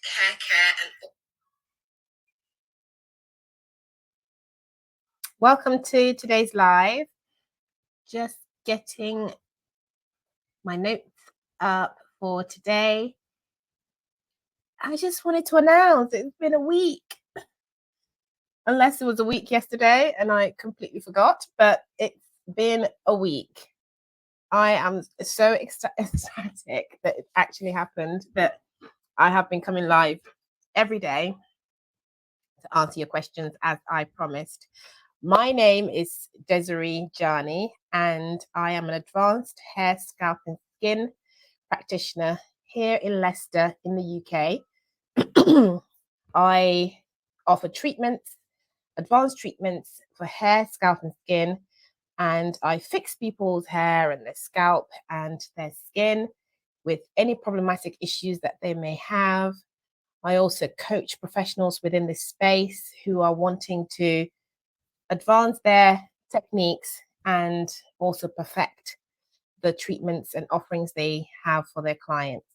hair care and welcome to today's live. Just getting my notes up for today. I just wanted to announce it's been a week. Unless it was a week yesterday and I completely forgot, but it's been a week. I am so ecstatic that it actually happened, that I have been coming live every day to answer your questions as I promised. My name is Djanie, and I am an advanced hair, scalp, and skin practitioner here in Leicester in the UK. I offer treatments, advanced treatments for hair, scalp, and skin, and I fix people's hair and their scalp and their skin with any problematic issues that they may have. I also coach professionals within this space who are wanting to advance their techniques and also perfect the treatments and offerings they have for their clients.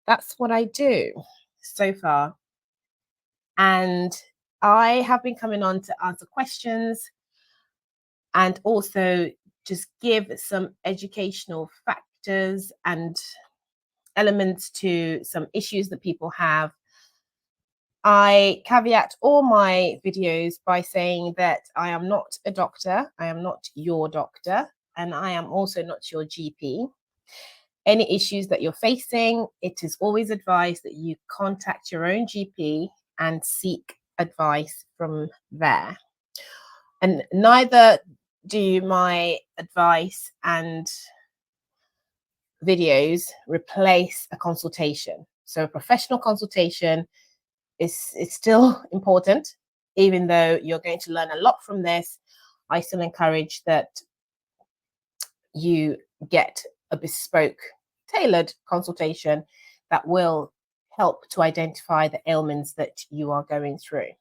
That's what I do so far. And I have been coming on to answer questions and also just give some educational factors and elements to some issues that people have. I caveat all my videos by saying that I am not a doctor, I am not your doctor, and I am also not your GP. Any issues that you're facing, it is always advised that you contact your own GP and seek advice from there. And neither do my advice and videos replace a consultation. So a professional consultation is still important, even though you're going to learn a lot from this. I still encourage that you get a bespoke, tailored consultation that will help to identify the ailments that you are going through.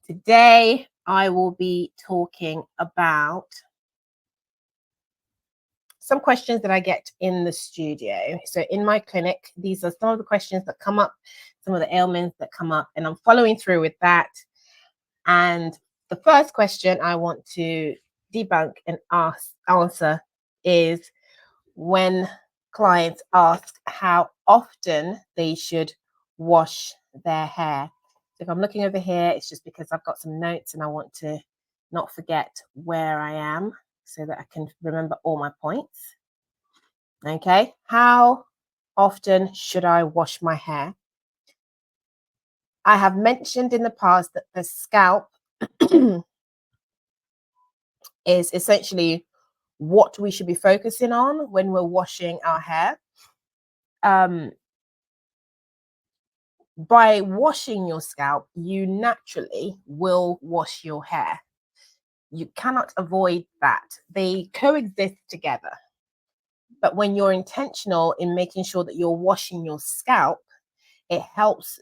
Today, I will be talking about some questions that I get in the studio. So in my clinic, these are some of the questions that come up, some of the ailments that come up, and I'm following through with that. And the first question I want to debunk and answer is when clients ask how often they should wash their hair. So if I'm looking over here, it's just because I've got some notes and I want to not forget where I am so that I can remember all my points. Okay, how often should I wash my hair? I have mentioned in the past that the scalp is essentially what we should be focusing on when we're washing our hair. By washing your scalp, you naturally will wash your hair. You cannot avoid that. They coexist together. But when you're intentional in making sure that you're washing your scalp, it helps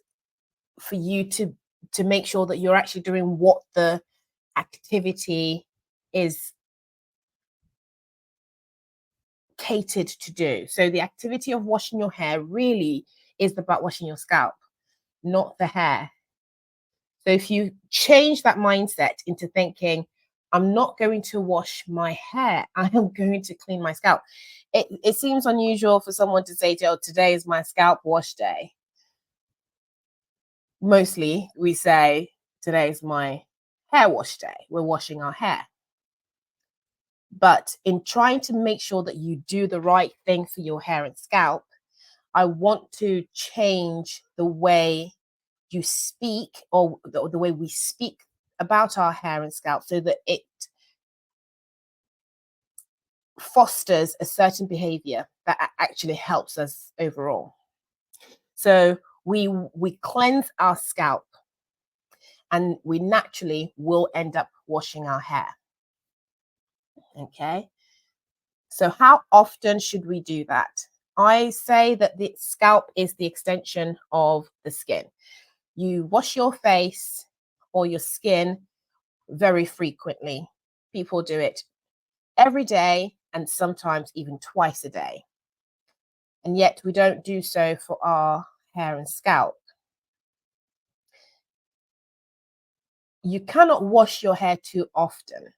for you to make sure that you're actually doing what the activity is catered to do. So the activity of washing your hair really is about washing your scalp, not the hair. So if you change that mindset into thinking, I'm not going to wash my hair, I am going to clean my scalp. It seems unusual for someone to say, oh, today is my scalp wash day. Mostly we say, today is my hair wash day. We're washing our hair. But in trying to make sure that you do the right thing for your hair and scalp, I want to change the way you speak, or the way we speak about our hair and scalp, so that it fosters a certain behavior that actually helps us overall. So we cleanse our scalp and we naturally will end up washing our hair. Okay. So how often should we do that? I say that the scalp is the extension of the skin. You wash your face or your skin very frequently. People do it every day and sometimes even twice a day. And yet we don't do so for our hair and scalp, you cannot wash your hair too often.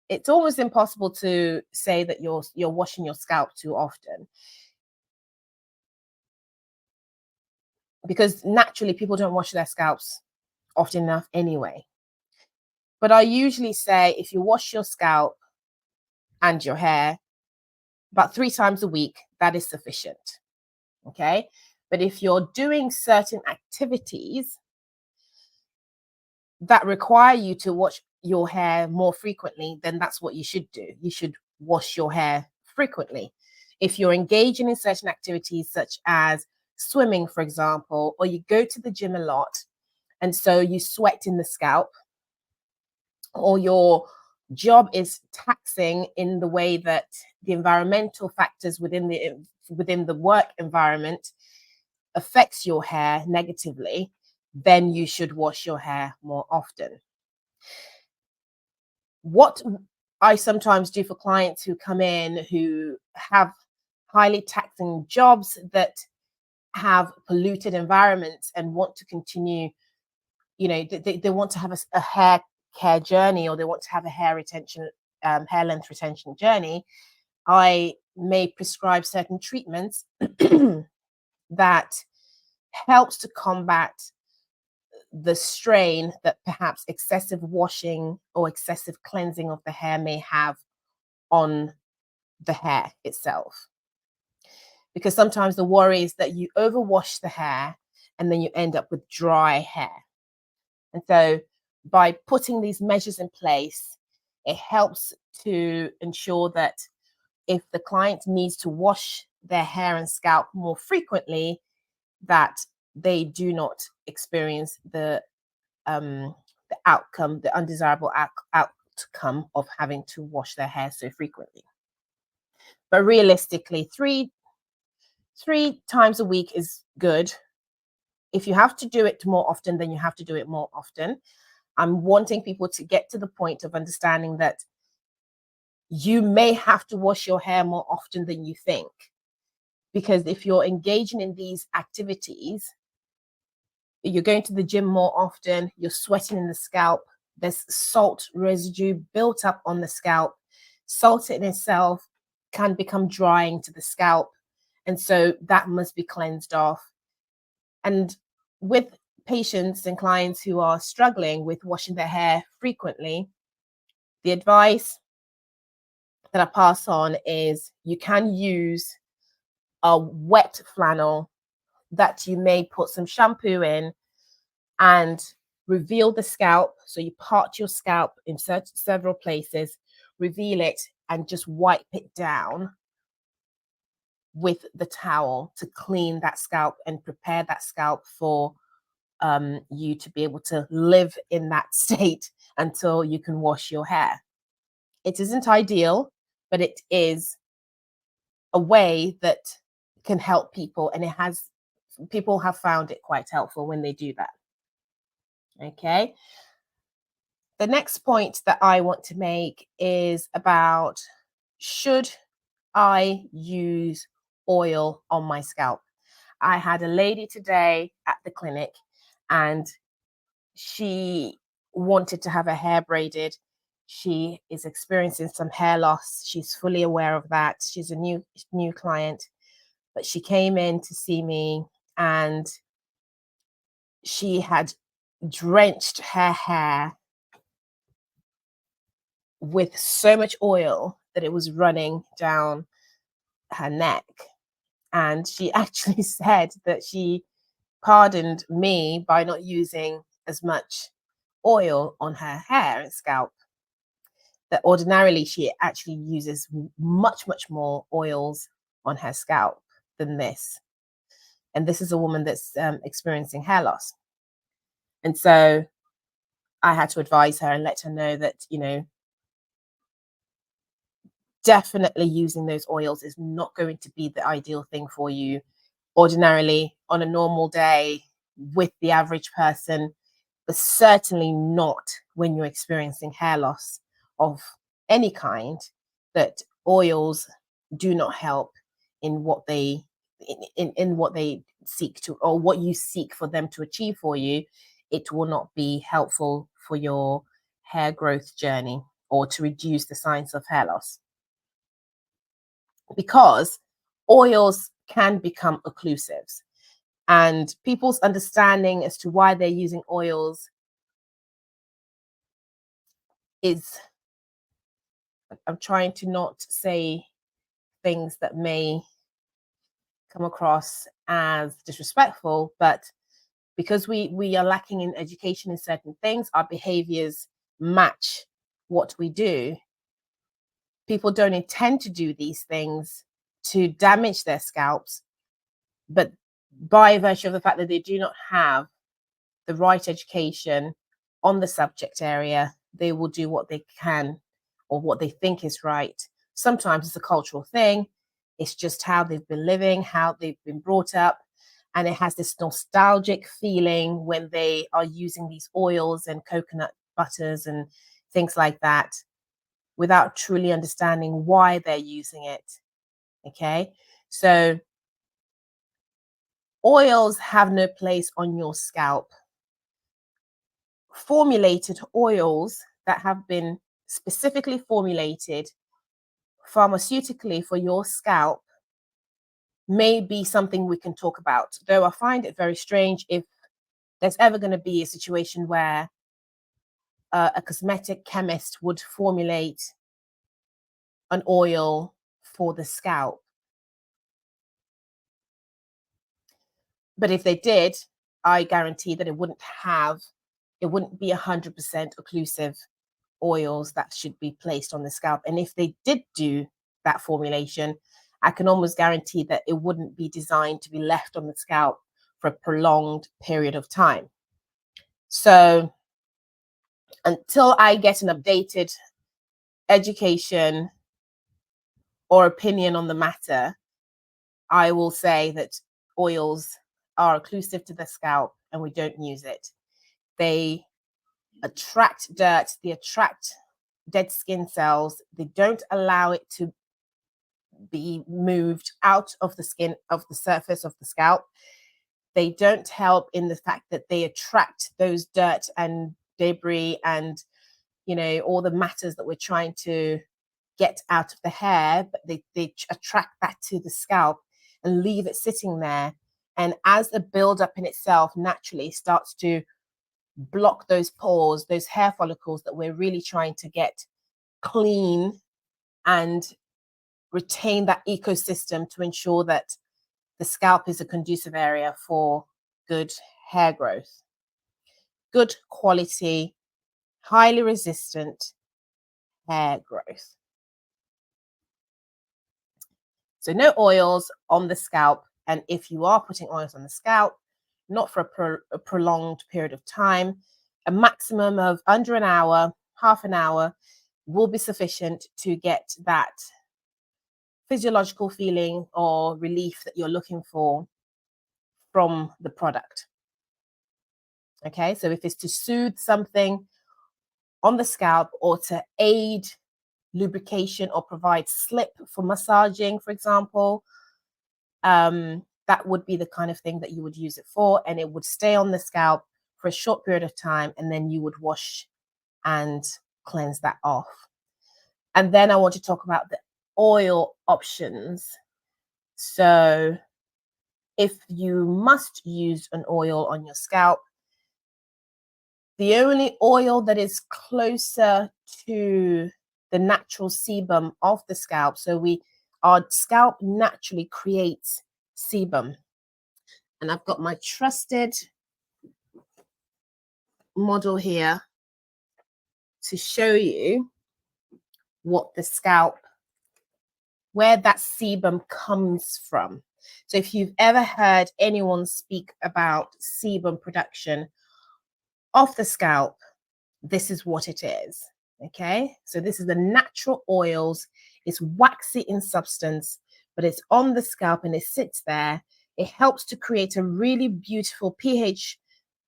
It's almost impossible to say that you're washing your scalp too often, because naturally people don't wash their scalps often enough anyway. But I usually say if you wash your scalp and your hair about 3 times a week, that is sufficient. Okay. But if you're doing certain activities that require you to wash your hair more frequently, then that's what you should do. You should wash your hair frequently. If you're engaging in certain activities such as swimming, for example, or you go to the gym a lot, and so you sweat in the scalp, or your job is taxing in the way that the environmental factors within the work environment affects your hair negatively, then you should wash your hair more often. What I sometimes do for clients who come in who have highly taxing jobs that have polluted environments and want to continue, they want to have a hair care journey, or they want to have a hair length retention journey, I may prescribe certain treatments that helps to combat the strain that perhaps excessive washing or excessive cleansing of the hair may have on the hair itself. Because sometimes the worry is that you overwash the hair and then you end up with dry hair. And so by putting these measures in place, it helps to ensure that if the client needs to wash their hair and scalp more frequently, that they do not experience the outcome, the undesirable outcome of having to wash their hair so frequently. But realistically, three times a week is good. If you have to do it more often, then you have to do it more often. I'm wanting people to get to the point of understanding that you may have to wash your hair more often than you think. Because if you're engaging in these activities, you're going to the gym more often, you're sweating in the scalp, there's salt residue built up on the scalp. Salt in itself can become drying to the scalp. And so that must be cleansed off. And with patients and clients who are struggling with washing their hair frequently, the advice that I pass on is you can use a wet flannel that you may put some shampoo in and reveal the scalp. So you part your scalp in several places, reveal it, and just wipe it down with the towel to clean that scalp and prepare that scalp for you to be able to live in that state until you can wash your hair. It isn't ideal, but it is a way that can help people, and people have found it quite helpful when they do that. Okay. The next point that I want to make is about, should I use oil on my scalp? I had a lady today at the clinic and she wanted to have her hair braided. She is experiencing some hair loss. She's fully aware of that. She's a new client, but she came in to see me and she had drenched her hair with so much oil that it was running down her neck. And she actually said that she pardoned me by not using as much oil on her hair and scalp. That ordinarily she actually uses much, much more oils on her scalp than this. And this is a woman that's experiencing hair loss. And so I had to advise her and let her know that, definitely using those oils is not going to be the ideal thing for you ordinarily on a normal day with the average person, but certainly not when you're experiencing hair loss of any kind, that oils do not help in what they in what they seek to, or what you seek for them to achieve for you, it will not be helpful for your hair growth journey or to reduce the signs of hair loss. Because oils can become occlusives, and people's understanding as to why they're using oils is, I'm trying to not say things that may come across as disrespectful, but because we are lacking in education in certain things, our behaviors match what we do. People don't intend to do these things to damage their scalps, but by virtue of the fact that they do not have the right education on the subject area, they will do what they can or what they think is right. Sometimes it's a cultural thing. It's just how they've been living, how they've been brought up. And it has this nostalgic feeling when they are using these oils and coconut butters and things like that without truly understanding why they're using it. Okay. So oils have no place on your scalp. Formulated oils that have been specifically formulated pharmaceutically for your scalp may be something we can talk about, though I find it very strange if there's ever going to be a situation where a cosmetic chemist would formulate an oil for the scalp. But if they did, I guarantee that it wouldn't be 100% occlusive oils that should be placed on the scalp. And if they did do that formulation, I can almost guarantee that it wouldn't be designed to be left on the scalp for a prolonged period of time. So until I get an updated education or opinion on the matter, I will say that oils are occlusive to the scalp and we don't use it. They attract dirt, they attract dead skin cells. They don't allow it to be moved out of the skin, of the surface of the scalp. They don't help in the fact that they attract those dirt and debris and, you know, all the matters that we're trying to get out of the hair, but they attract that to the scalp and leave it sitting there. And as the buildup in itself naturally starts to block those pores, those hair follicles that we're really trying to get clean and retain that ecosystem to ensure that the scalp is a conducive area for good hair growth. Good quality, highly resistant hair growth. So no oils on the scalp. And if you are putting oils on the scalp, not for a prolonged period of time, a maximum of under an hour, half an hour will be sufficient to get that physiological feeling or relief that you're looking for from the product. Okay, so if it's to soothe something on the scalp or to aid lubrication or provide slip for massaging, for example, that would be the kind of thing that you would use it for, and it would stay on the scalp for a short period of time, and then you would wash and cleanse that off. And then I want to talk about the oil options. So if you must use an oil on your scalp, the only oil that is closer to the natural sebum of the scalp, so our scalp naturally creates sebum. And I've got my trusted model here to show you what the scalp, where that sebum comes from. So if you've ever heard anyone speak about sebum production of the scalp, this is what it is. Okay, so this is the natural oils. It's waxy in substance, but it's on the scalp and it sits there. It helps to create a really beautiful pH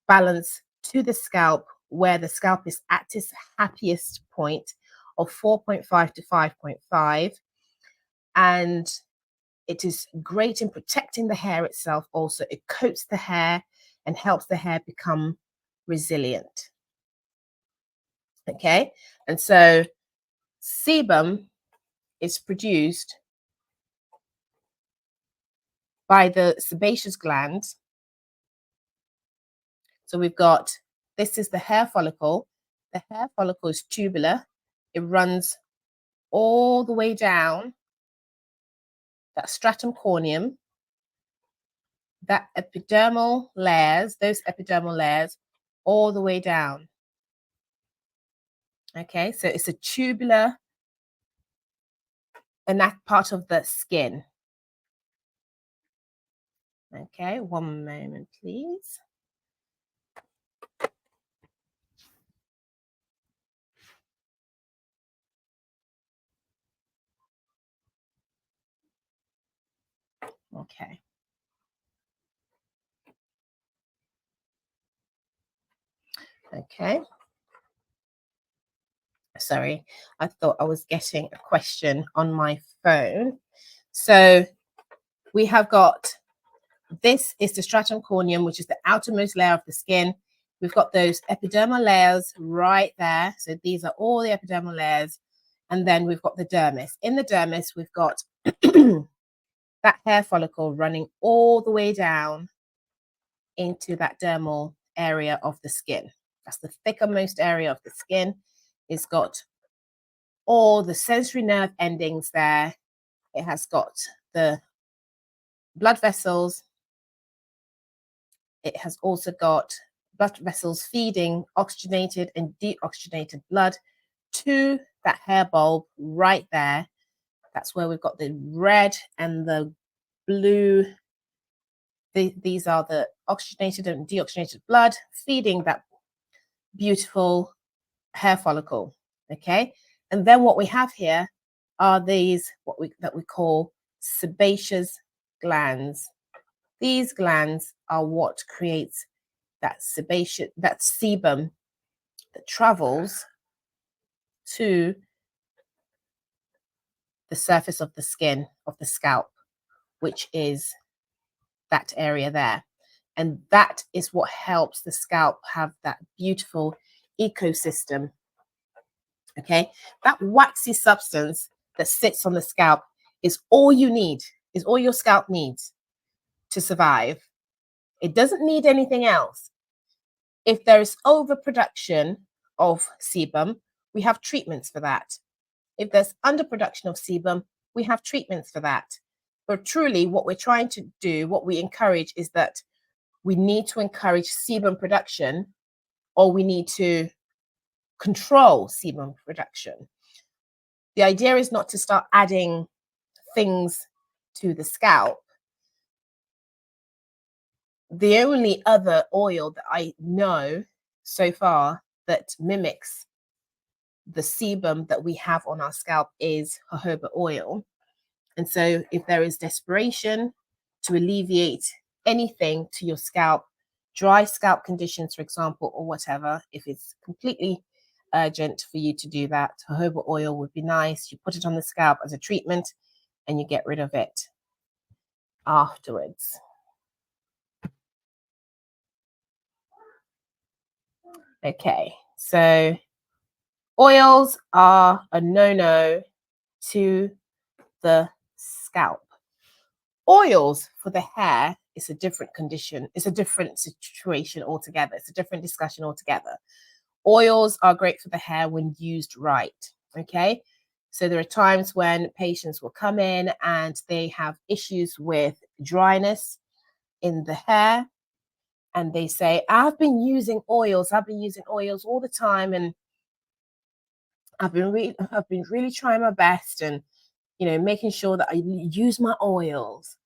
balance to the scalp, where the scalp is at its happiest point of 4.5 to 5.5. And It is great in protecting the hair itself. Also, it coats the hair and helps the hair become resilient. Okay, and so sebum is produced by the sebaceous glands. So we've got, this is the hair follicle. The hair follicle is tubular. It runs all the way down that stratum corneum, that epidermal layers, those epidermal layers, all the way down. Okay, so it's a tubular, and that's part of the skin. Okay, one moment, please. Okay. Okay. Sorry, I thought I was getting a question on my phone. So we have got, this is the stratum corneum, which is the outermost layer of the skin. We've got those epidermal layers right there. So these are all the epidermal layers. And then we've got the dermis. In the dermis, we've got that hair follicle running all the way down into that dermal area of the skin. That's the thickermost area of the skin. It's got all the sensory nerve endings there. It has got the blood vessels. It has also got blood vessels feeding oxygenated and deoxygenated blood to that hair bulb right there. That's where we've got the red and the blue. These are the oxygenated and deoxygenated blood feeding that beautiful hair follicle. Okay, and then what we have here are these that we call sebaceous glands. These glands are what creates that sebum that travels to the surface of the skin of the scalp, which is that area there. And that is what helps the scalp have that beautiful ecosystem. Okay, that waxy substance that sits on the scalp is all you need, is all your scalp needs to survive. It doesn't need anything else. If there is overproduction of sebum, we have treatments for that. If there's underproduction of sebum, we have treatments for that. But truly, what we're trying to do, what we encourage, is that we need to encourage sebum production, or we need to control sebum production. The idea is not to start adding things to the scalp. The only other oil that I know so far that mimics the sebum that we have on our scalp is jojoba oil. And so if there is desperation to alleviate anything to your scalp, dry scalp conditions, for example, or whatever, if it's completely urgent for you to do that, jojoba oil would be nice. You put it on the scalp as a treatment and you get rid of it afterwards. Okay, so oils are a no-no to the scalp. Oils for the hair is a different condition. It's a different situation altogether. It's a different discussion altogether. Oils are great for the hair when used right, okay? So there are times when patients will come in and they have issues with dryness in the hair, and they say, I've been using oils all the time, and I've been really trying my best, and making sure that I use my oils,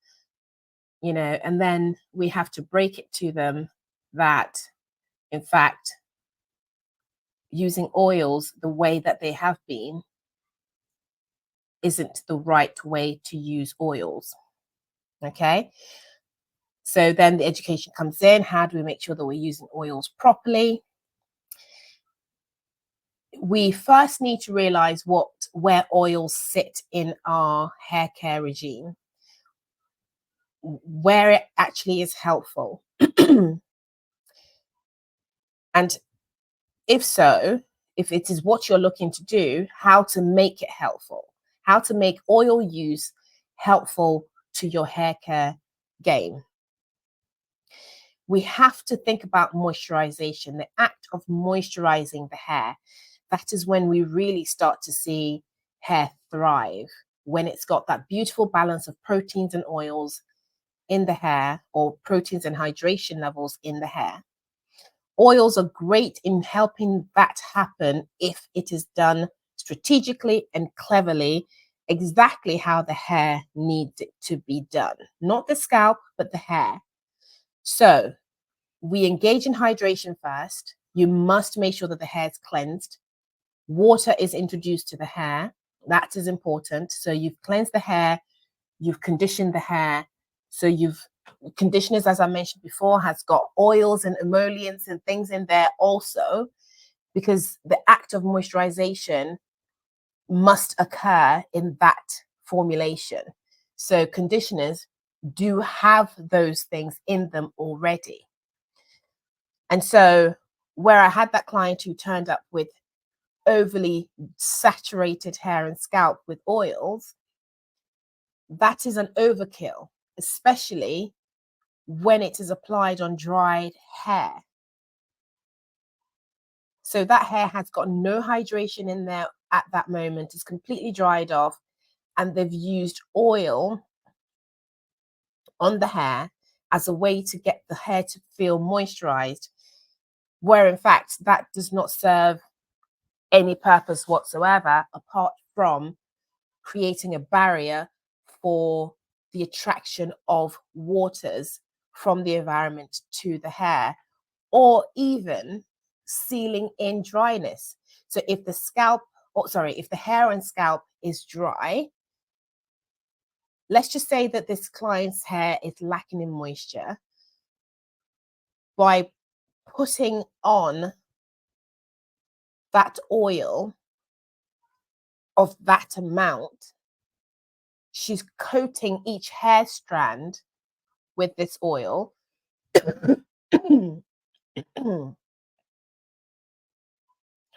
and then we have to break it to them that, in fact, using oils the way that they have been isn't the right way to use oils. Okay, so then the education comes in. How do we make sure that we're using oils properly? We first need to realize where oils sit in our hair care regime. where it actually is helpful. And if so, if it is what you're looking to do, how to make it helpful, how to make oil use helpful to your hair care game. We have to think about moisturization, the act of moisturizing the hair. That is when we really start to see hair thrive, when it's got that beautiful balance of proteins and oils in the hair, or proteins and hydration levels in the hair. Oils are great in helping that happen if it is done strategically and cleverly, exactly how the hair needs it to be done. Not the scalp, but the hair. So we engage in hydration first. You must make sure that the hair is cleansed. Water is introduced to the hair. That is important. So you've cleansed the hair, you've conditioned the hair. So conditioners, as I mentioned before, has got oils and emollients and things in there also, because the act of moisturization must occur in that formulation. So conditioners do have those things in them already. And so where I had that client who turned up with overly saturated hair and scalp with oils, that is an overkill, especially when it is applied on dried hair. So that hair has got no hydration in there at that moment. It's completely dried off, and they've used oil on the hair as a way to get the hair to feel moisturized, where in fact that does not serve any purpose whatsoever, apart from creating a barrier for the attraction of waters from the environment to the hair, or even sealing in dryness. So if if the hair and scalp is dry, let's just say that this client's hair is lacking in moisture, by putting on that oil of that amount, she's coating each hair strand with this oil.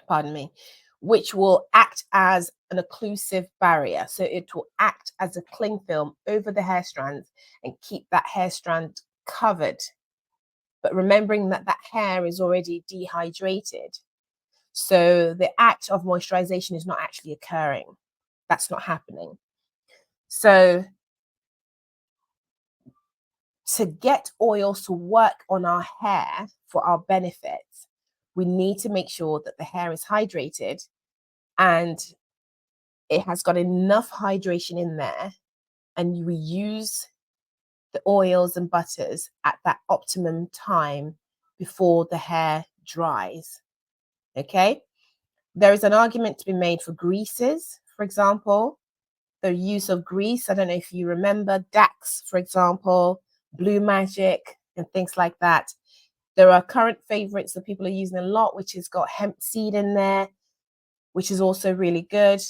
Pardon me, which will act as an occlusive barrier. So it will act as a cling film over the hair strands and keep that hair strand covered. But remembering that that hair is already dehydrated. So the act of moisturization is not actually occurring. That's not happening. So to get oils to work on our hair for our benefits, we need to make sure that the hair is hydrated and it has got enough hydration in there, and we use the oils and butters at that optimum time before the hair dries. Okay, there is an argument to be made for greases, for example, the use of grease. I don't know if you remember Dax, for example, Blue Magic and things like that. There are current favorites that people are using a lot, which has got hemp seed in there, which is also really good.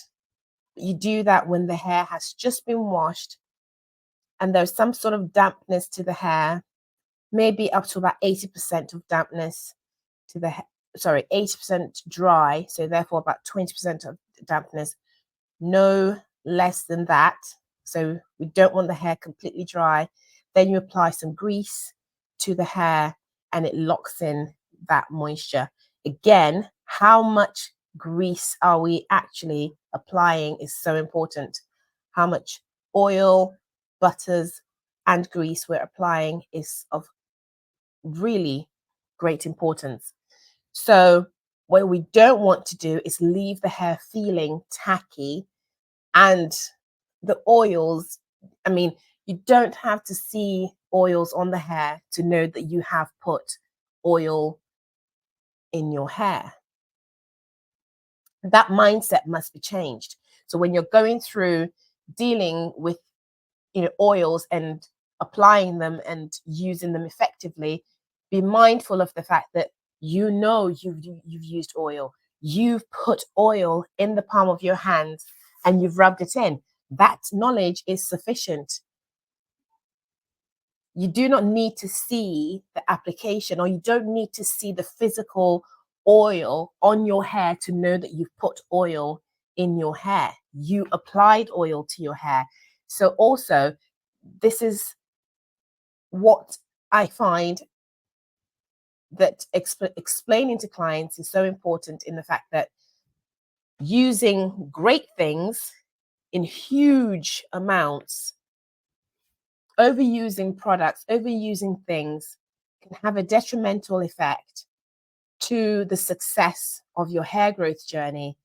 You do that when the hair has just been washed and there's some sort of dampness to the hair, maybe up to about 80% of dampness to the 80% dry, so therefore about 20% of dampness, no less than that. So we don't want the hair completely dry. Then you apply some grease to the hair and it locks in that moisture. Again, how much grease are we actually applying is so important. How much oil, butters, and grease we're applying is of really great importance. So what we don't want to do is leave the hair feeling tacky, and the oils, I mean, you don't have to see oils on the hair to know that you have put oil in your hair. That mindset must be changed. So when you're going through dealing with, oils and applying them and using them effectively, be mindful of the fact that you've used oil. You've put oil in the palm of your hands and you've rubbed it in. That knowledge is sufficient. You do not need to see the application, or you don't need to see the physical oil on your hair to know that you've put oil in your hair. You applied oil to your hair. So also, this is what I find that explaining to clients is so important, in the fact that using great things in huge amounts, overusing products, overusing things, can have a detrimental effect to the success of your hair growth journey.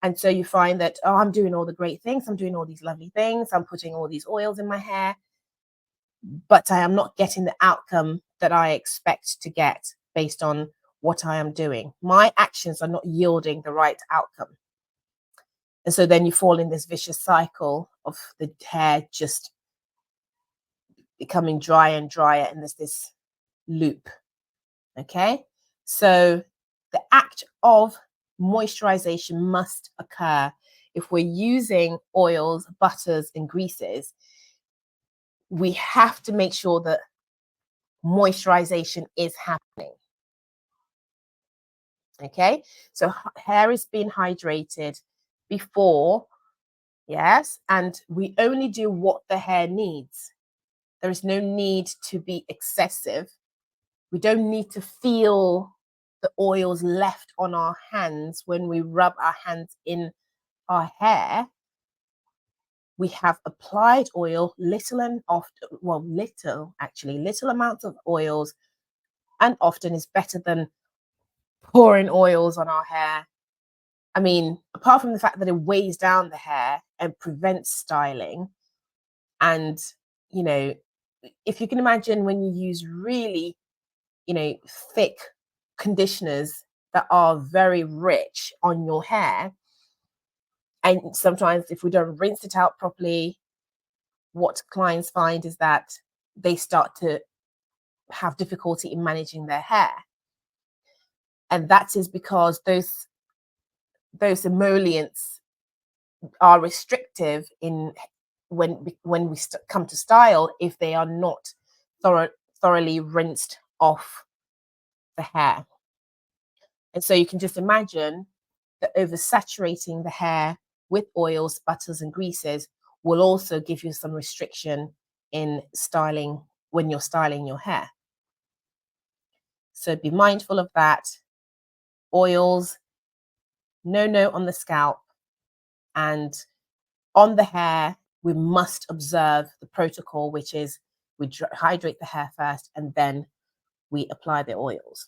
And so you find that, oh, I'm doing all the great things, I'm doing all these lovely things, I'm putting all these oils in my hair, but I am not getting the outcome that I expect to get based on what I am doing. My actions are not yielding the right outcome. And so then you fall in this vicious cycle of the hair just becoming drier and drier, and there's this loop. Okay, so the act of moisturization must occur. If we're using oils, butters, and greases, we have to make sure that moisturization is happening. Okay, so hair is being hydrated before, yes, and we only do what the hair needs. There is no need to be excessive. We don't need to feel the oils left on our hands when we rub our hands in our hair. We have applied oil, little and often, well, little amounts of oils, and often is better than pouring oils on our hair. I mean, apart from the fact that it weighs down the hair and prevents styling, and, you know, if you can imagine when you use really, thick conditioners that are very rich on your hair, and sometimes if we don't rinse it out properly, what clients find is that they start to have difficulty in managing their hair. And that is because those emollients are restrictive in when we come to style, if they are not thoroughly rinsed off the hair. And so you can just imagine that oversaturating the hair with oils, butters, and greases will also give you some restriction in styling when you're styling your hair. So be mindful of that. Oils, no on the scalp, and on the hair, we must observe the protocol, which is we hydrate the hair first and then we apply the oils.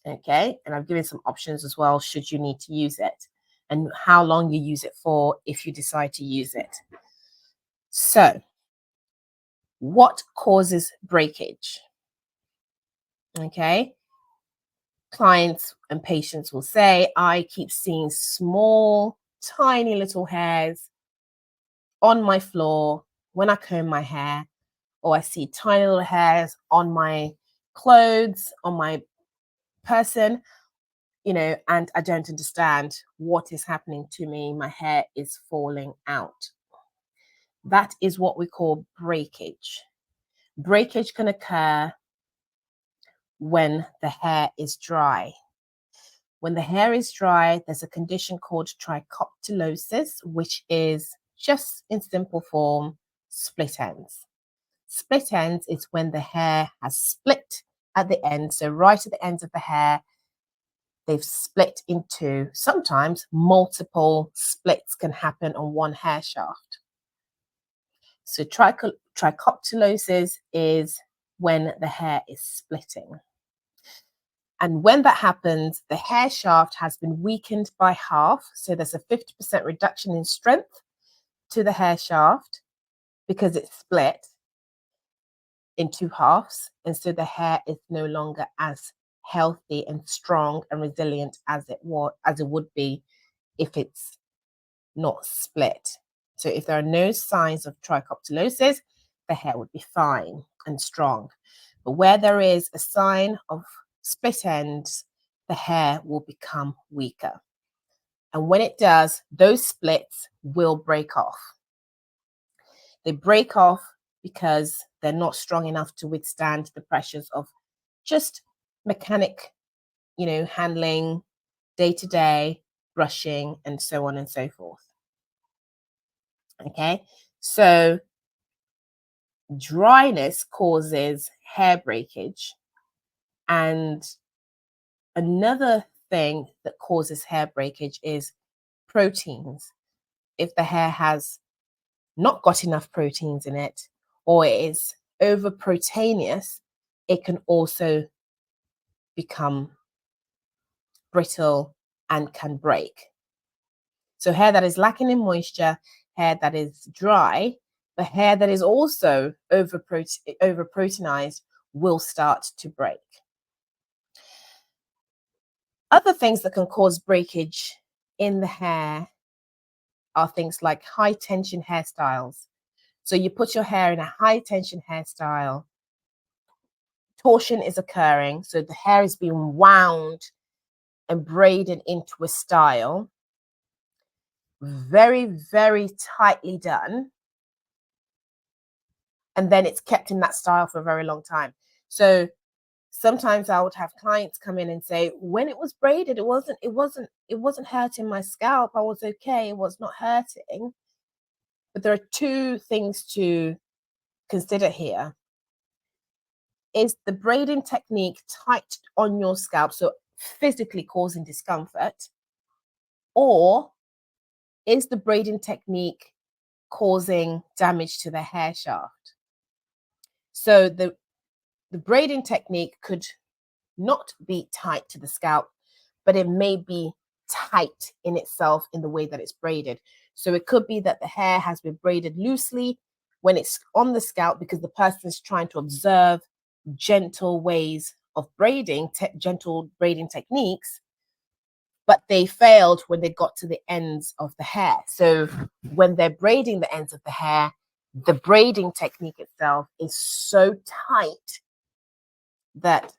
Okay, and I've given some options as well, should you need to use it, and how long you use it for if you decide to use it. So, what causes breakage? Okay, clients and patients will say, I keep seeing small, tiny little hairs on my floor when I comb my hair, or I see tiny little hairs on my clothes, on my person, and I don't understand what is happening to me. My hair is falling out. That is what we call breakage. Breakage can occur when the hair is dry. When the hair is dry, there's a condition called trichoptilosis, which is just in simple form, split ends. Split ends is when the hair has split at the end. So right at the ends of the hair, they've split into, sometimes multiple splits can happen on one hair shaft. So trichoptilosis is when the hair is splitting. And when that happens, the hair shaft has been weakened by half. So there's a 50% reduction in strength to the hair shaft because it's split in two halves. And so the hair is no longer as healthy and strong and resilient as it would be if it's not split. So if there are no signs of trichoptilosis, the hair would be fine and strong. But where there is a sign of split ends, the hair will become weaker. And when it does, those splits will break off. They break off because they're not strong enough to withstand the pressures of just mechanic, handling, day to day, brushing, and so on and so forth. Okay, so dryness causes hair breakage, and another thing that causes hair breakage is proteins. If the hair has not got enough proteins in it, or it is over proteinous, it can also become brittle and can break. So hair that is lacking in moisture, hair that is dry, the hair that is also over proteinized will start to break. Other things that can cause breakage in the hair are things like high tension hairstyles. So you put your hair in a high tension hairstyle, torsion is occurring, so the hair is being wound and braided into a style, very, very tightly done, and then it's kept in that style for a very long time. So sometimes I would have clients come in and say, when it was braided, it wasn't hurting my scalp. I was okay. It was not hurting. But there are two things to consider here. Is the braiding technique tight on your scalp, so physically causing discomfort, or is the braiding technique causing damage to the hair shaft? So the braiding technique could not be tight to the scalp, but it may be tight in itself in the way that it's braided. So it could be that the hair has been braided loosely when it's on the scalp because the person is trying to observe gentle ways of braiding, gentle braiding techniques, but they failed when they got to the ends of the hair. So when they're braiding the ends of the hair, the braiding technique itself is so tight that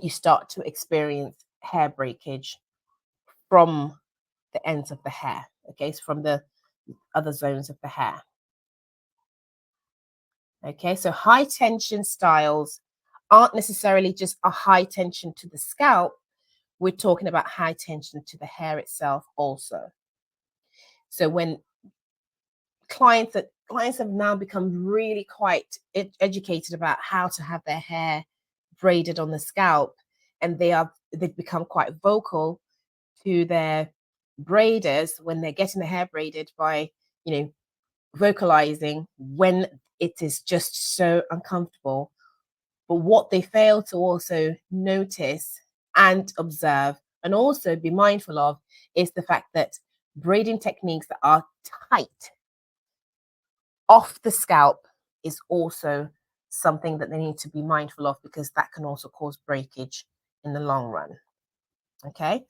you start to experience hair breakage from the ends of the hair, okay, so from the other zones of the hair. Okay, so high tension styles aren't necessarily just a high tension to the scalp. We're talking about high tension to the hair itself also. So when clients have now become really quite educated about how to have their hair braided on the scalp, and they've become quite vocal to their braiders when they're getting the hair braided by, vocalizing when it is just so uncomfortable. But what they fail to also notice and observe and also be mindful of is the fact that braiding techniques that are tight off the scalp is also something that they need to be mindful of, because that can also cause breakage in the long run. Okay.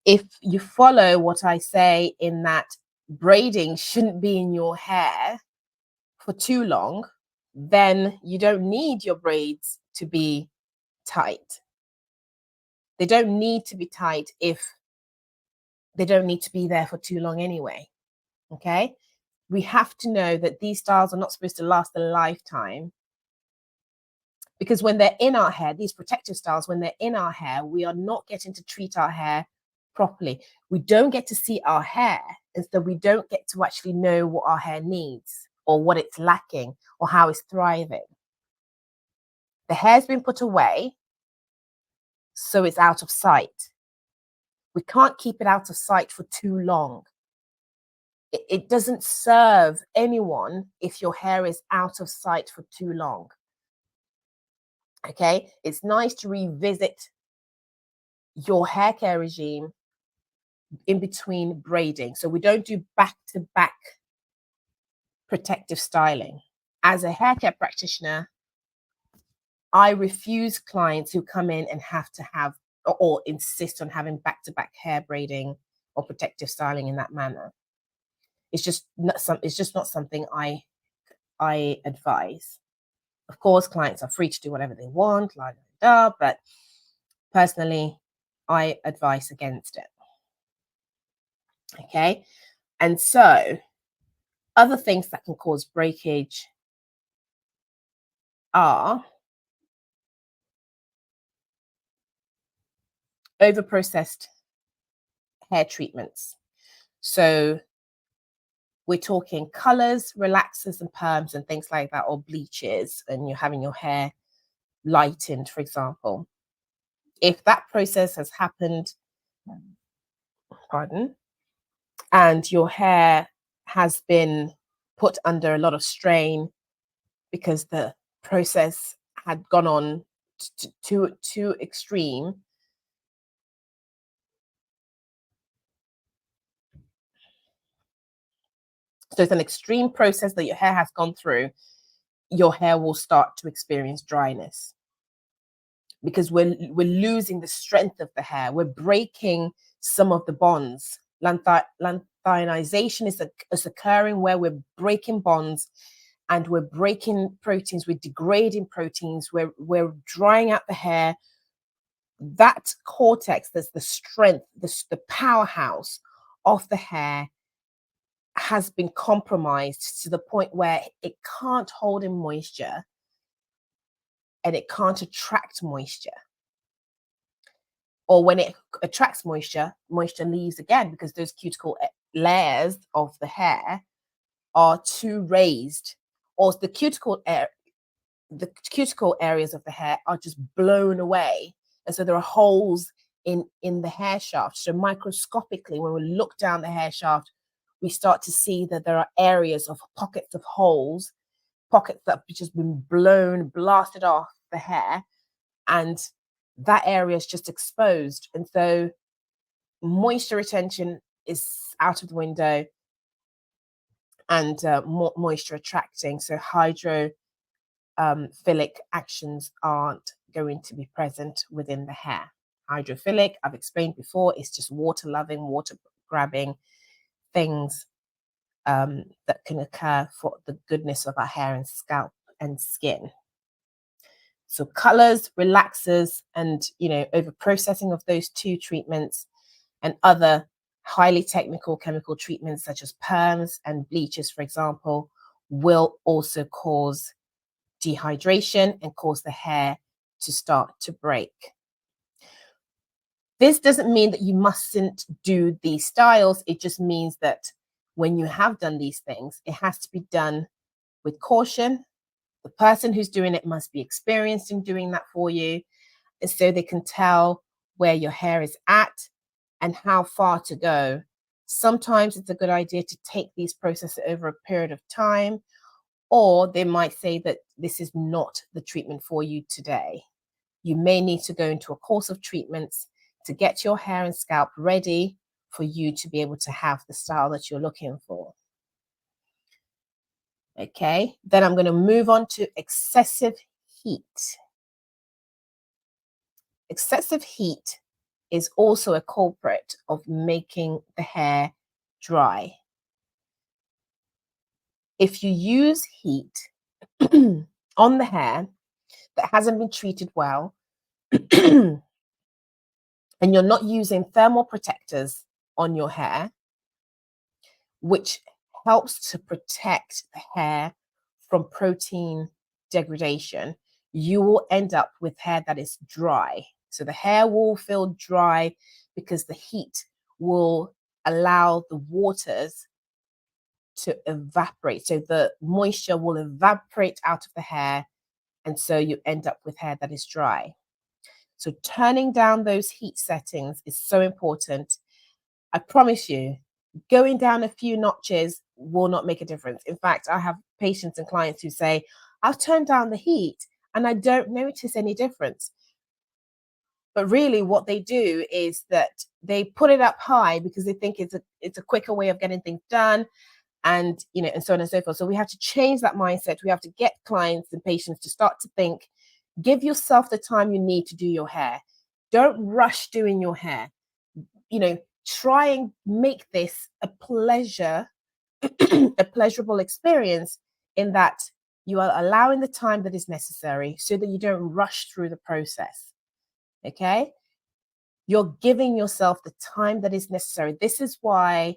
If you follow what I say in that braiding shouldn't be in your hair for too long, then you don't need your braids to be tight. They don't need to be tight if they don't need to be there for too long anyway. Okay. We have to know that these styles are not supposed to last a lifetime, because when they're in our hair, these protective styles, when they're in our hair, we are not getting to treat our hair properly. We don't get to see our hair, and so we don't get to actually know what our hair needs or what it's lacking or how it's thriving. The hair's been put away, so it's out of sight. We can't keep it out of sight for too long. It doesn't serve anyone if your hair is out of sight for too long. Okay, it's nice to revisit your hair care regime in between braiding. So we don't do back-to-back protective styling. As a hair care practitioner, I refuse clients who come in and have to have or insist on having back-to-back hair braiding or protective styling in that manner. It's just not something I advise. Of course, clients are free to do whatever they want, but personally, I advise against it. Okay, and so other things that can cause breakage are over-processed hair treatments. So we're talking colors, relaxers, and perms and things like that, or bleaches, and you're having your hair lightened, for example. If that process has happened, pardon, and your hair has been put under a lot of strain because the process had gone on too extreme, so it's an extreme process that your hair has gone through, your hair will start to experience dryness because we're losing the strength of the hair. We're breaking some of the bonds. Lanthionization is occurring where we're breaking bonds and we're breaking proteins, we're degrading proteins, we're drying out the hair. That cortex, that's the strength, the powerhouse of the hair, has been compromised to the point where it can't hold in moisture and it can't attract moisture. Or when it attracts moisture, moisture leaves again because those cuticle layers of the hair are too raised, or the cuticle areas of the hair are just blown away. And so there are holes in the hair shaft. So microscopically, when we look down the hair shaft, we start to see that there are areas of pockets of holes, pockets that have just been blasted off the hair, and that area is just exposed. And so moisture retention is out of the window, and moisture attracting. So hydrophilic actions aren't going to be present within the hair. Hydrophilic, I've explained before, is just water loving, water grabbing things that can occur for the goodness of our hair and scalp and skin. So colors, relaxers, and over processing of those two treatments and other highly technical chemical treatments such as perms and bleaches, for example, will also cause dehydration and cause the hair to start to break. This doesn't mean that you mustn't do these styles. It just means that when you have done these things, it has to be done with caution. The person who's doing it must be experienced in doing that for you, and so they can tell where your hair is at and how far to go. Sometimes it's a good idea to take these processes over a period of time, or they might say that this is not the treatment for you today. You may need to go into a course of treatments to get your hair and scalp ready for you to be able to have the style that you're looking for. Okay, then I'm going to move on to excessive heat. Excessive heat is also a culprit of making the hair dry. If you use heat on the hair that hasn't been treated well, and you're not using thermal protectors on your hair, which helps to protect the hair from protein degradation, you will end up with hair that is dry. So the hair will feel dry because the heat will allow the waters to evaporate. So the moisture will evaporate out of the hair, and so you end up with hair that is dry. So turning down those heat settings is so important. I promise you, going down a few notches will not make a difference. In fact, I have patients and clients who say, I've turned down the heat and I don't notice any difference. But really what they do is that they put it up high because they think it's a quicker way of getting things done, and and so on and so forth. So we have to change that mindset. We have to get clients and patients to start to think, give yourself the time you need to do your hair. Don't rush doing your hair. Try and make this a pleasure, a pleasurable experience, in that you are allowing the time that is necessary so that you don't rush through the process. Okay? You're giving yourself the time that is necessary. This is why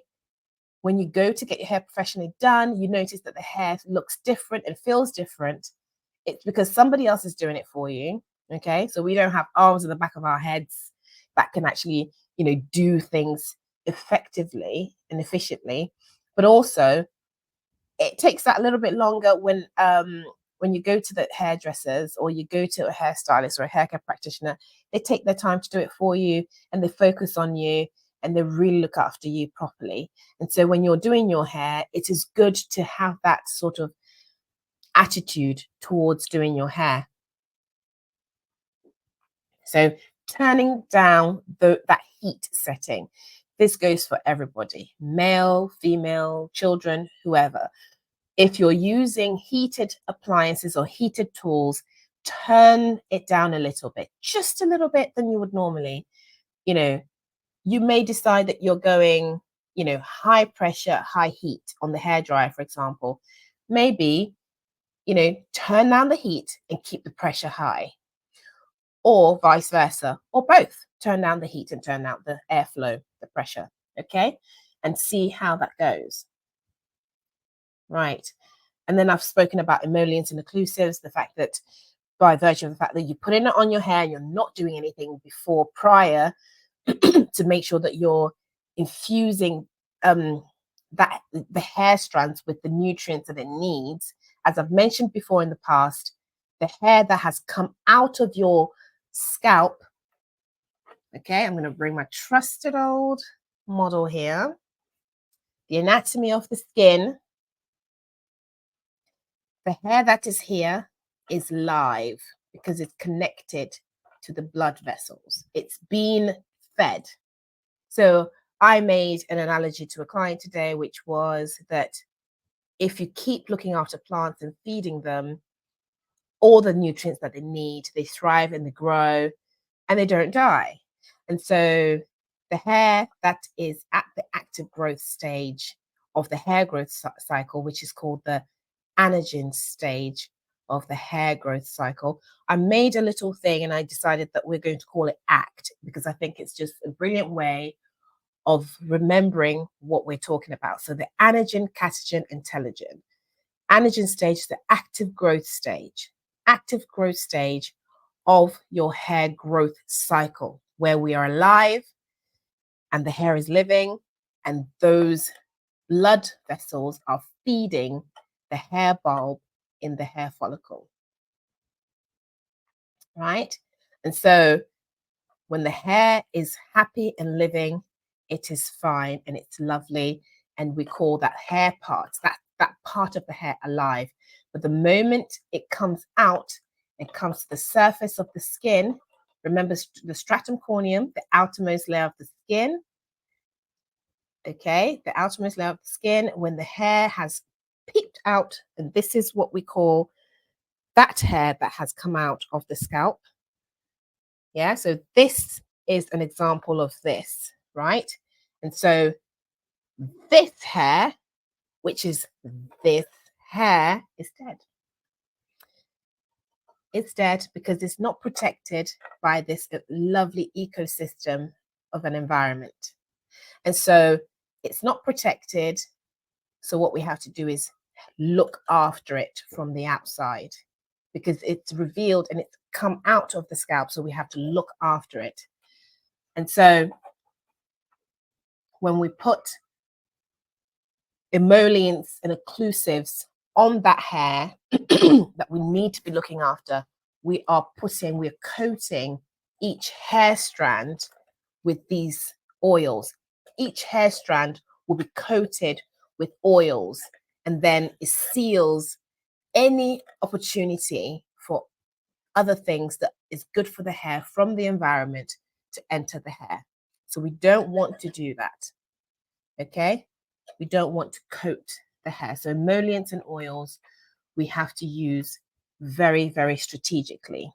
when you go to get your hair professionally done, you notice that the hair looks different and feels different. it's because somebody else is doing it for you. Okay, so we don't have arms in the back of our heads that can actually, do things effectively and efficiently. But also, it takes that a little bit longer when you go to the hairdressers or you go to a hairstylist or a haircare practitioner. They take their time to do it for you, and they focus on you, and they really look after you properly. And so when you're doing your hair, it is good to have that sort of attitude towards doing your hair. So turning down that heat setting. This goes for everybody, male, female, children, whoever. If you're using heated appliances or heated tools, turn it down a little bit, just a little bit than you would normally. You may decide that you're going, high pressure, high heat on the hairdryer, for example. Maybe, turn down the heat and keep the pressure high, or vice versa, or both. Turn down the heat and turn out the airflow, the pressure, okay? And see how that goes. Right. And then I've spoken about emollients and occlusives, the fact that by virtue of the fact that you put it on your hair, you're not doing anything prior to make sure that you're infusing the hair strands with the nutrients that it needs. As I've mentioned before in the past, the hair that has come out of your scalp. Okay, I'm going to bring my trusted old model here. The anatomy of the skin. The hair that is here is live because it's connected to the blood vessels. It's been fed. So I made an analogy to a client today, which was that if you keep looking after plants and feeding them all the nutrients that they need, they thrive and they grow and they don't die. And so the hair that is at the active growth stage of the hair growth cycle, which is called the anagen stage of the hair growth cycle, I made a little thing and I decided that we're going to call it ACT, because I think it's just a brilliant way of remembering what we're talking about. So the anagen, catagen, and telogen. Anagen stage is the active growth stage. Active growth stage of your hair growth cycle, where we are alive and the hair is living, and those blood vessels are feeding the hair bulb in the hair follicle. Right? And so when the hair is happy and living, it is fine and it's lovely. And we call that hair part, that part of the hair, alive. But the moment it comes out and comes to the surface of the skin, remember the stratum corneum, the outermost layer of the skin. Okay, the outermost layer of the skin, when the hair has peeped out, and this is what we call that hair that has come out of the scalp. Yeah, so this is an example of this, right? And so this hair, which is this hair, is dead. It's dead because it's not protected by this lovely ecosystem of an environment. And so it's not protected. So what we have to do is look after it from the outside, because it's revealed and it's come out of the scalp. So we have to look after it. And so when we put emollients and occlusives on that hair that we need to be looking after, we're coating each hair strand with these oils. Each hair strand will be coated with oils, and then it seals any opportunity for other things that is good for the hair from the environment to enter the hair. So we don't want to do that. Okay? We don't want to coat the hair. So emollients and oils we have to use very, very strategically.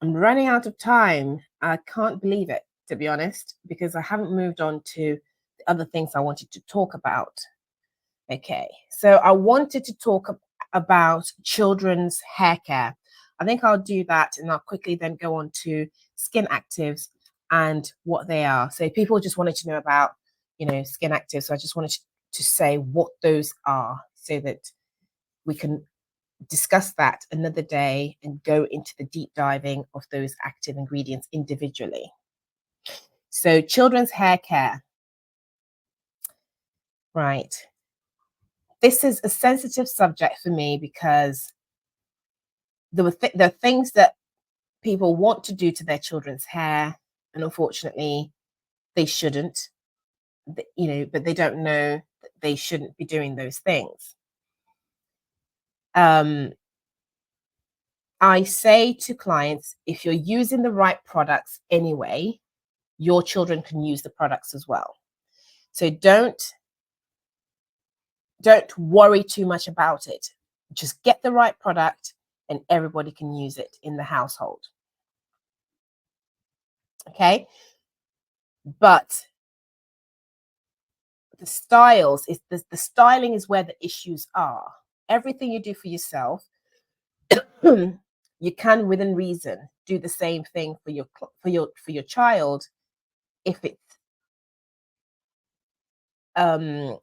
I'm running out of time. I can't believe it, to be honest, because I haven't moved on to the other things I wanted to talk about. Okay, so I wanted to talk about children's hair care. I think I'll do that, and I'll quickly then go on to skin actives and what they are. So people just wanted to know about, skin actives. So I just wanted to say what those are so that we can discuss that another day and go into the deep diving of those active ingredients individually. So children's hair care. Right. This is a sensitive subject for me because there are things that people want to do to their children's hair, and unfortunately, they shouldn't. But they don't know that they shouldn't be doing those things. I say to clients, if you're using the right products anyway, your children can use the products as well. So don't worry too much about it. Just get the right product and everybody can use it in the household. Okay? But the styles is the styling is where the issues are. Everything you do for yourself, you can within reason do the same thing for your child if it's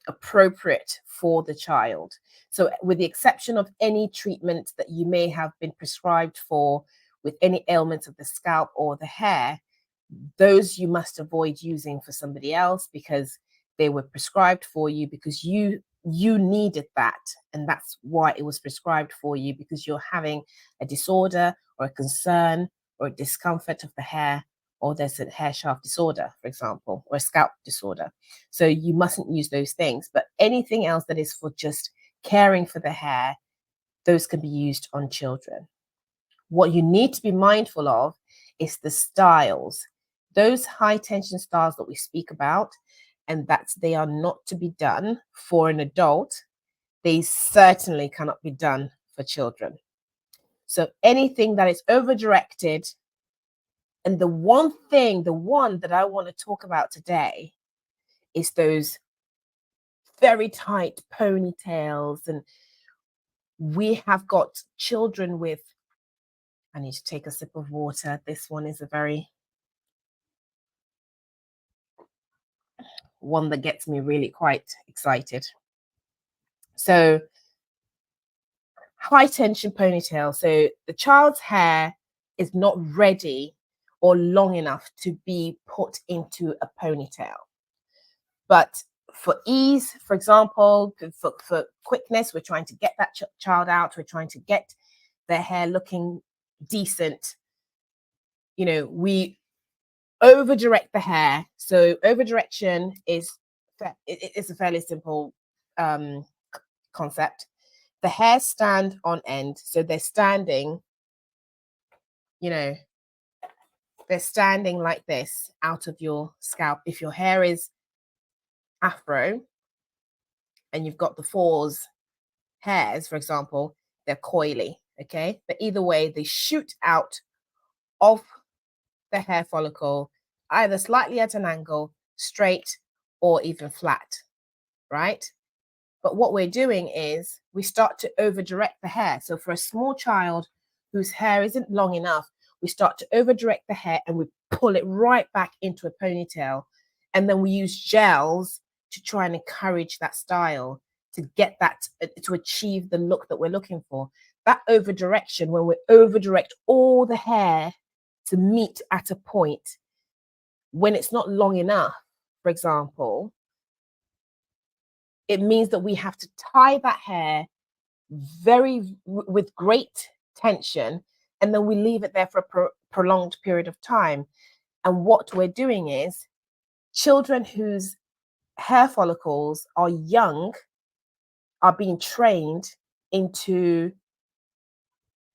appropriate for the child. So with the exception of any treatment that you may have been prescribed for with any ailments of the scalp or the hair, those you must avoid using for somebody else because they were prescribed for you because you needed that, and that's why it was prescribed for you, because you're having a disorder or a concern or a discomfort of the hair, or there's a hair shaft disorder, for example, or a scalp disorder. So you mustn't use those things. But anything else that is for just caring for the hair, those can be used on children. What you need to be mindful of is the styles, those high tension styles that we speak about, and that they are not to be done for an adult. They certainly cannot be done for children. So anything that is over directed, and the one that I want to talk about today is those very tight ponytails. And we have got children with, I need to take a sip of water. This one is a very one that gets me really quite excited. So high tension ponytail. So the child's hair is not ready or long enough to be put into a ponytail. But for ease, for example, for quickness, we're trying to get that child out. We're trying to get their hair looking decent. We over direct the hair. So over direction is it's a fairly simple concept. The hairs stand on end, so they're standing. They're standing like this out of your scalp. If your hair is afro and you've got the fours hairs, for example, they're coily, okay? But either way, they shoot out of the hair follicle, either slightly at an angle, straight, or even flat, right? But what we're doing is we start to over direct the hair. So for a small child whose hair isn't long enough, we start to over direct the hair and we pull it right back into a ponytail. And then we use gels to try and encourage that style, to get that, to achieve the look that we're looking for. That over direction, when we over direct all the hair to meet at a point, when it's not long enough, for example, it means that we have to tie that hair with great tension, and then we leave it there for a prolonged period of time. And what we're doing is children whose hair follicles are young are being trained into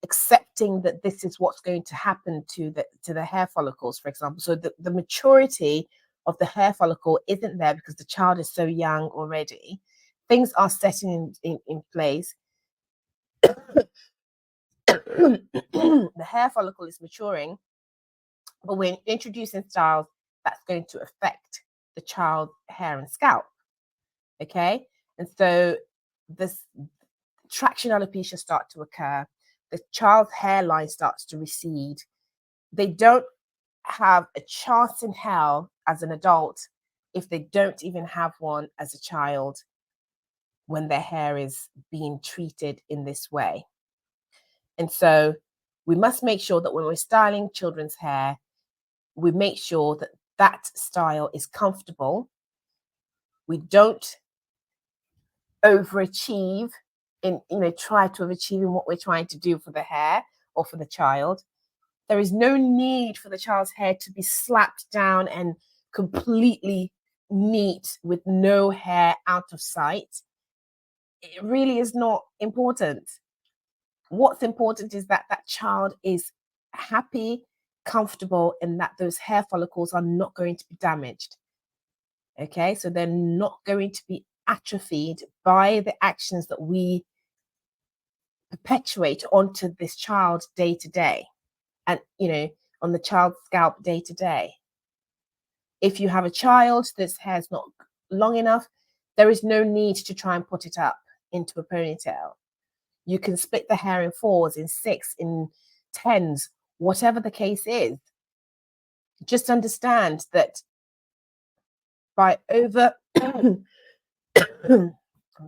accepting that this is what's going to happen to the hair follicles, for example. So the maturity of the hair follicle isn't there because the child is so young already. Things are setting in place. The hair follicle is maturing, but we're introducing styles that's going to affect the child's hair and scalp. Okay, and so this traction alopecia start to occur. The child's hairline starts to recede. They don't have a chance in hell as an adult if they don't even have one as a child when their hair is being treated in this way. And so we must make sure that when we're styling children's hair, we make sure that that style is comfortable. We don't overachieve in, try to achieve what we're trying to do for the hair or for the child. There is no need for the child's hair to be slapped down and completely neat with no hair out of sight. It really is not important. What's important is that that child is happy, comfortable, and that those hair follicles are not going to be damaged. Okay, so they're not going to be atrophied by the actions that we perpetuate onto this child day to day, and on the child's scalp day to day. If you have a child that's hair's not long enough, there is no need to try and put it up into a ponytail. You can split the hair in 4s, in 6, in 10s, whatever the case is. Just understand that by over I'm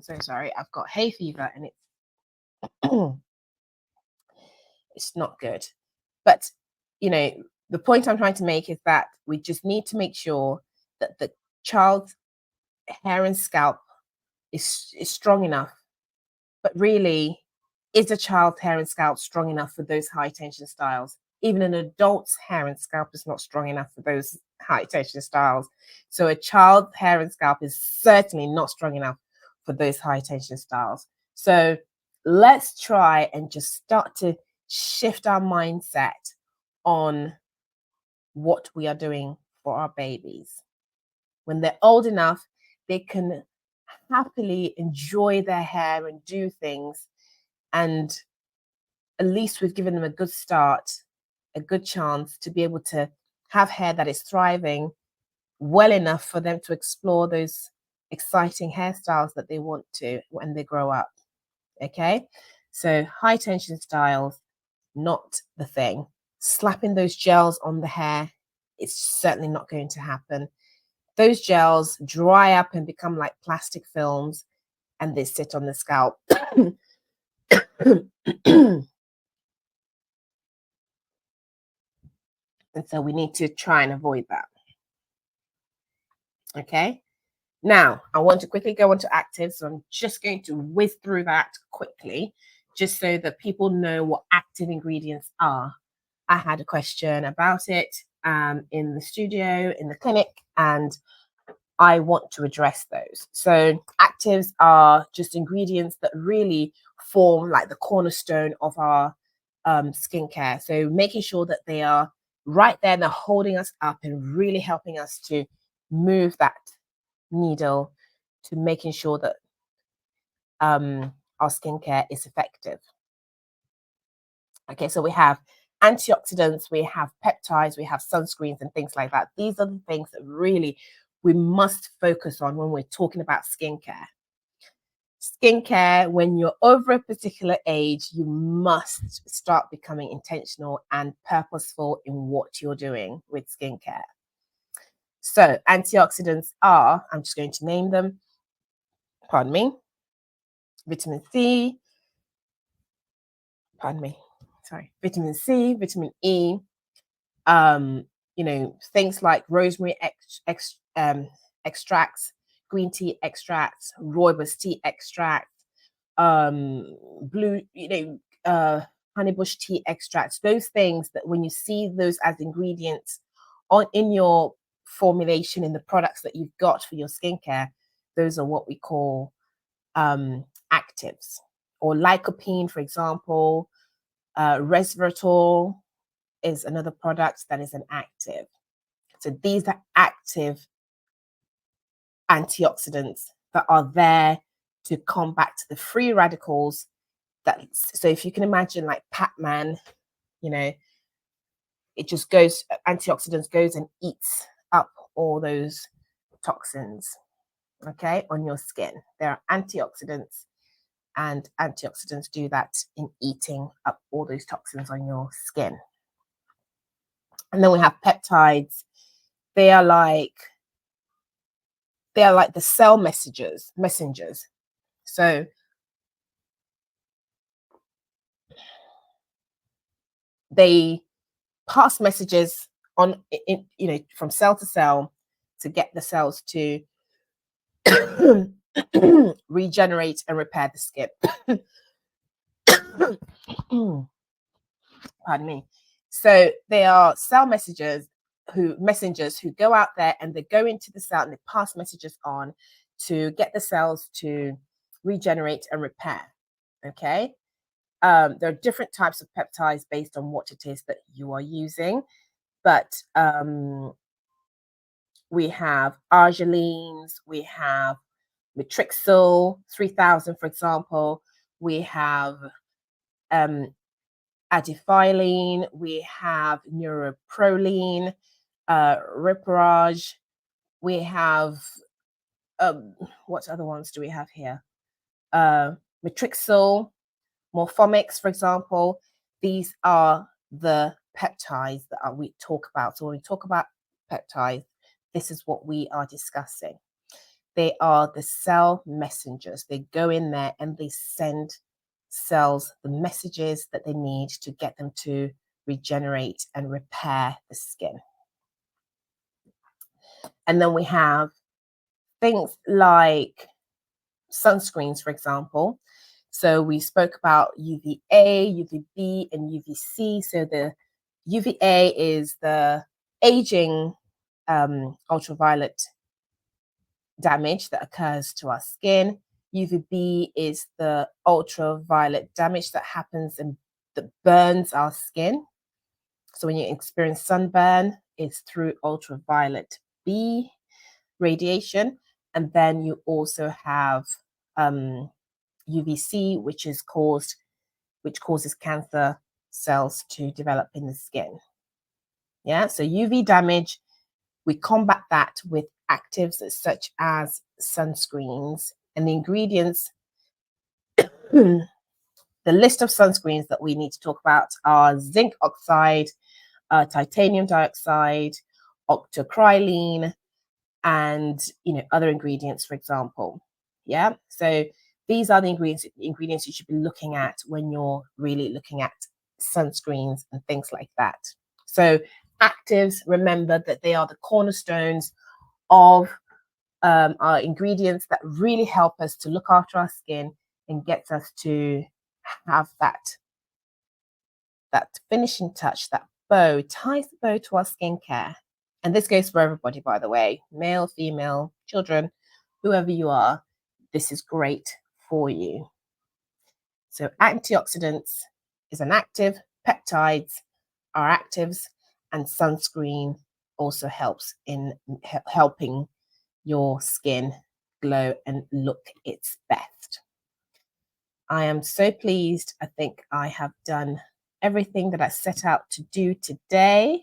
so sorry, I've got hay fever and it's not good. But the point I'm trying to make is that we just need to make sure that the child's hair and scalp is strong enough. But really, is a child's hair and scalp strong enough for those high tension styles? Even an adult's hair and scalp is not strong enough for those high tension styles. So a child's hair and scalp is certainly not strong enough for those high tension styles. So let's try and just start to shift our mindset on what we are doing for our babies. When they're old enough, they can happily enjoy their hair and do things, and at least we've given them a good start, a good chance to be able to have hair that is thriving well enough for them to explore those exciting hairstyles that they want to when they grow up. Okay, so high tension styles, not the thing. Slapping those gels on the hair, it's certainly not going to happen. Those gels dry up and become like plastic films, and they sit on the scalp. And so we need to try and avoid that. Okay. Now, I want to quickly go on to actives. So I'm just going to whiz through that quickly, just so that people know what active ingredients are. I had a question about it in the studio, in the clinic, and I want to address those. So actives are just ingredients that really form like the cornerstone of our skincare. So making sure that they are right there and they're holding us up and really helping us to move that needle to making sure that our skincare is effective. Okay, so we have antioxidants, we have peptides, we have sunscreens and things like that. These are the things that really we must focus on when we're talking about skincare. Skincare, when you're over a particular age, you must start becoming intentional and purposeful in what you're doing with skincare. So antioxidants are, I'm just going to name them, pardon me, vitamin C, vitamin C, vitamin E, things like rosemary extracts, green tea extracts, rooibos tea extract, blue, honeybush tea extracts, those things that when you see those as ingredients in your formulation, in the products that you've got for your skincare, those are what we call actives. Or lycopene, for example, resveratrol is another product that is an active. So these are active antioxidants that are there to combat the free radicals. So if you can imagine like Pac-Man, it just goes, antioxidants goes and eats up all those toxins, okay, on your skin. There are antioxidants, and antioxidants do that in eating up all those toxins on your skin. And then we have peptides. They are like the cell messengers. So they pass messages on, from cell to cell to get the cells to regenerate and repair the skin. Pardon me. So they are cell messengers who go out there and they go into the cell and they pass messages on to get the cells to regenerate and repair. Okay. There are different types of peptides based on what it is that you are using, but we have arginines, we have matrixyl 3000, for example. We have adiphyline, we have neuroproline, riparage, we have what other ones do we have here? Matrixyl, morphomics, for example. These are the peptides that we talk about. So when we talk about peptides, this is what we are discussing. They are the cell messengers. They go in there and they send cells the messages that they need to get them to regenerate and repair the skin. And then we have things like sunscreens, for example. So we spoke about UVA, UVB, and UVC. So the UVA is the aging ultraviolet damage that occurs to our skin. UVB is the ultraviolet damage that happens and that burns our skin. So when you experience sunburn, it's through ultraviolet B radiation. And then you also have UVC, which causes cancer cells to develop in the skin. Yeah, so UV damage, we combat that with actives such as sunscreens, and the ingredients, the list of sunscreens that we need to talk about are zinc oxide, titanium dioxide, octocrylene, and other ingredients, for example. Yeah, so these are the ingredients you should be looking at when you're really looking at sunscreens and things like that. So actives, remember that they are the cornerstones of our ingredients that really help us to look after our skin and gets us to have that finishing touch, that bow, ties the bow to our skincare. And this goes for everybody, by the way, male, female, children, whoever you are, this is great for you. So antioxidants is an active, peptides are actives, and sunscreen also helps in helping your skin glow and look its best. I am so pleased. I think I have done everything that I set out to do today.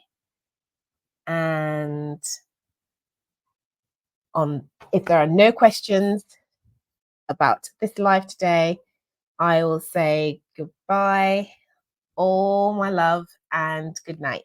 And if there are no questions about this live today, I will say goodbye, all my love, and good night.